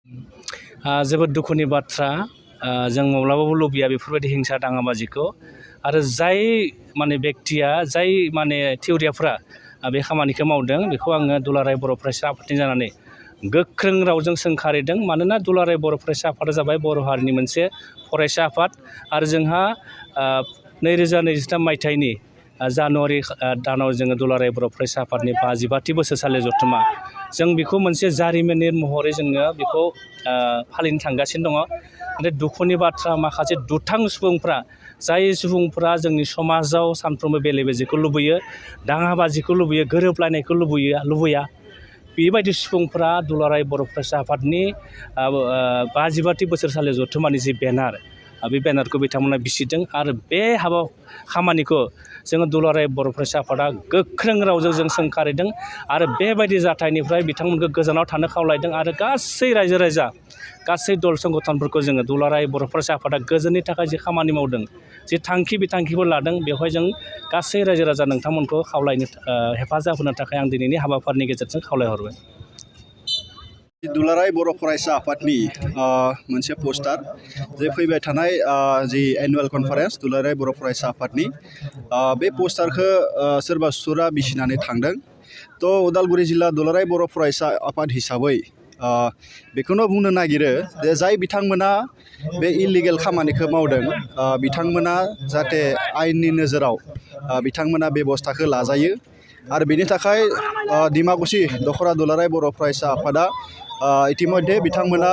जोबोद दुखुनि बाथ्रा जों माब्लाबाबो लुबैया बेफोरबायदि हिंसा दाङाबाजिखौ आरो जाय माने बेक्तिया जाय माने थिउरियाफ्रा बे खामानिखौ मावदों बेखौ आङो दुलाराय बर' फरायसा आफादनि जानानै गोख्रों रावजों सोंखारिदों मानोना दुलाराय बर' फरायसा आफादा जाबाय बर' हारिनि मोनसे फरायसा आफाद आरो जोंहा 2023 मायथाइनि जानुवारि दानाव जोङो दुलाराय बर' फरायसा आफादनि 55थि बोसोरसालि जथुम्मा जों बेखौ मोनसे जारिमिनारि महरै जोङो बेखौ फालिनो थांगासिनो दङ नाथाय दुखुनि बाथ्रा माखासे दुथां सुबुंफ्रा जाय सुबुंफ्रा जोंनि समाजाव सानफ्रोमबो बेले बेजेखौ लुबैयो दाङाबाजिखौ लुबैयो गोरोबलायनायखौ लुबैया बेबायदि सुबुंफ्रा दुलाराय बर' फरायसा आफादनि 55थि बोसोरसालि जथुम्मानि जि बेनार बे बेनारखौ बिथांमोना बिसिदों आरो बे खामानिखौ जोङो दुलाराय बर' फरायसा आफादा गोख्रों रावजों जों सोंखारिदों आरो बेबायदि जाथायनिफ्राय बिथांमोनखौ गोजानाव थानो खावलायदों आरो गासै रायजो राजा गासै दल संगठनफोरखौ जोङो दुलाराय बर' फरायसा आफादा गोजोननि थाखाय जि खामानि मावदों जि बिथांखिफोर लादों बेवहाय जों गासै रायजो राजा नोंथांमोनखौ खावलायनो हेफाजाब होनो थाखाय आं दिनैनि हाबाफारिनि गेजेरजों खावलायहरबाय। दुलाराय बर' फरायसा आफादनि मोनसे पस्टार जे फैबाय थानाय जि एनुवेल कनफारेन्स दुलाराय बर' फरायसा आफादनि बे पस्टारखौ सोरबा सुथुरा बिसिनानै थांदों तो उदालगुरि जिल्ला दुलाराय बर' फरायसा आफाद हिसाबै बेखौनो बुंनो नागिरो जे जाय बिथांमोना बे इलिगेल खामानिखौ मावदों बिथांमोना जाहाथे आयेननि नोजोराव बिथांमोना बेबस्थाखौ लाजायो आरो बेनि थाखाय डिमाकुसि दखरा दुलाराय बर' फरायसा आफादा इतिमध्ये बिथांमोना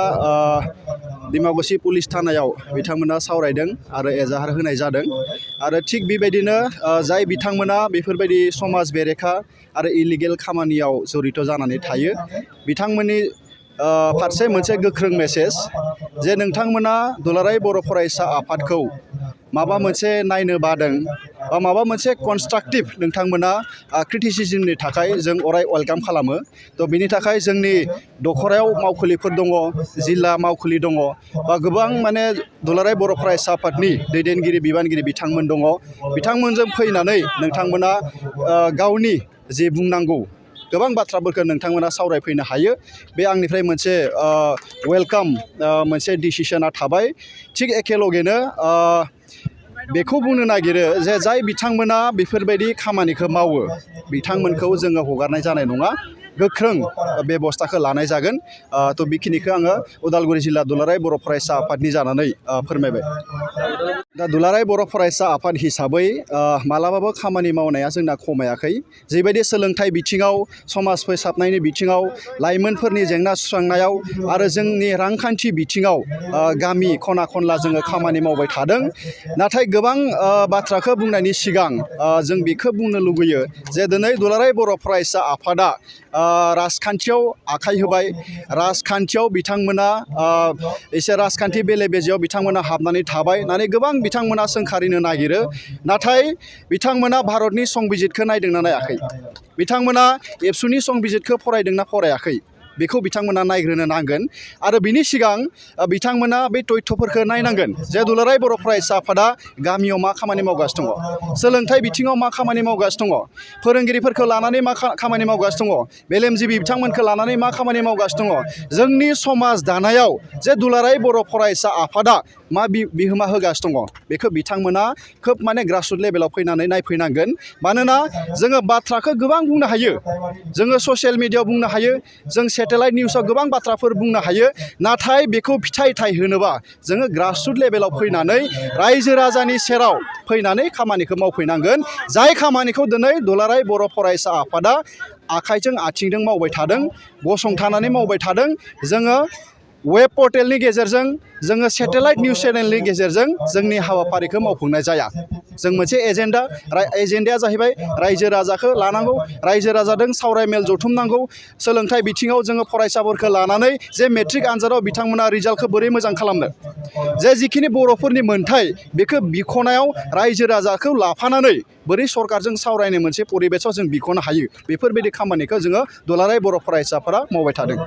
डिमाकुसि पुलिस थानायाव बिथांमोना सावरायदों आरो एजाहार होनाय जादों आरो थिग बेबायदिनो जाय बिथांमोना बेफोरबायदि समाज बेरेखा आरो इलिगेल खामानियाव जड़ित जानानै थायो बिथांमोननि फारसे मोनसे गोख्रों मेसेज जे नोंथांमोना दुलाराय बर' फरायसा आफादखौ माबा मोनसे नायनो बादों बा माबा मोनसे कनस्ट्राक्टिभ नोंथांमोना क्रिटिसिजमनि थाखाय जों अराय वेलकाम खालामो तो बिनि थाखाय जोंनि दखरायाव मावखुलिफोर दङ जिल्ला मावखुलि दङ बा गोबां माने दुलाराय बर' फरायसा आफादनि दैदेनगिरि बिबानगिरि बिथांमोन दङ बिथांमोनजों फैनानै नोंथांमोना गावनि जे बुंनांगौ गोबां बाथ्राफोरखौ नोंथांमोना सावरायफैनो हायो बे आंनिफ्राय मोनसे वेलकाम मोनसे डिसिसना थाबाय थिग एखेलगेनो बेखौ बुंनो नागिरो जे जाय बिथांमोना बेफोरबायदि खामानिखौ मावो बिथांमोनखौ जोङो हगारनाय जानाय नङा गोख्रों बेबस्थाखौ लानाय जागोन तो बेखिनिखौ आङो उदालगुरि जिल्ला दुलाराय बर' फरायसा आफादनि जानानै फोरमायबाय। दा दुलाराय बर' फरायसा आफाद हिसाबै मालाबाबो खामानि मावनाया जोंना खमायाखै जेबायदि सोलोंथाइ बिथिङाव समाज फोसाबनायनि बिथिङाव लाइमोनफोरनि जेंना सुस्रांनायाव आरो जोंनि रांखान्थि बिथिङाव गामि खना खनला जोङो खामानि मावबाय थादों नाथाय गोबां बाथ्राखौ बुंनायनि सिगां जों बेखौ बुंनो लुबैयो जे दिनै दुलाराय बर' फरायसा आफादा राजखान्थियाव आखाइ होबाय राजखान्थियाव बिथांमोना एसे राजखान्थि बेले बेजेयाव बिथांमोना हाबनानै थाबाय होननानै गोबां बिथांमोना सोंखारिनो नागिरो नाथाय बिथांमोना भारतनि संबिजितखौ नायदोंना नायाखै बिथांमोना एबसुनि संबिजितखौ फरायदोंना फरायाखै बेखौ बिथांमोना नायग्रोनो नांगोन आरो बिनि सिगां बिथांमोना बे तथ्यफोरखौ नायनांगोन जे दुलाराय बर' फरायसा आफादा गामियाव मा खामानि मावगासिनो दङ सोलोंथाइ बिथिङाव मा खामानि मावगासिनो दङ फोरोंगिरिफोरखौ लानानै मा खामानि मावगासिनो दङ मेलेमजिबि बिथांमोनखौ लानानै मा खामानि मावगासिनो दङ जोंनि समाज दानायाव जे दुलाराय बर' फरायसा आफादा मा बिहोमा होगासिनो दङ बेखौ बिथांमोना खोब माने ग्रासरुट लेभेलाव फैनानै नायफैनांगोन मानोना जोङो बाथ्राखौ गोबां बुंनो हायो जोङो ससियेल मिडियायाव बुंनो हायो जों सेटेलाइट निउसाव गोबां बाथ्राफोर बुंनो हायो नाथाय बेखौ फिथाइ थायहोनोबा जोङो ग्रासरुट लेभेलाव फैनानै रायजो राजानि सेराव फैनानै खामानिखौ मावफैनांगोन जाय खामानिखौ दिनै दुलाराय बर' फरायसा आफादा आखाइजों आथिंजों मावबाय थादों गसंथानानै मावबाय थादों जोङो वेब पर्टेलनि गेजेरजों जोङो सेटेलाइट निउस चेनेलनि गेजेरजों जोंनि हाबाफारिखौ मावफुंनाय जाया जों मोनसे एजेन्डाया जाहैबाय रायजो राजाखौ लानांगौ रायजो राजाजों सावरायमेल जथुमनांगौ सोलोंथाइ बिथिङाव जोङो फरायसाफोरखौ लानानै जे मेट्रिक आनजादाव बिथांमोना रिजाल्टखौ बोरै मोजां खालामनो जे जिखिनि बर'फोरनि मोन्थाय बेखौ बिख'नायाव रायजो राजाखौ लाफानानै बोरै सरकारजों सावरायनो मोनसे परिबेसाव जों बिख'नो हायो बेफोरबायदि खामानिखौ जोङो दुलाराय बर' फरायसाफोरा मावबाय थादों।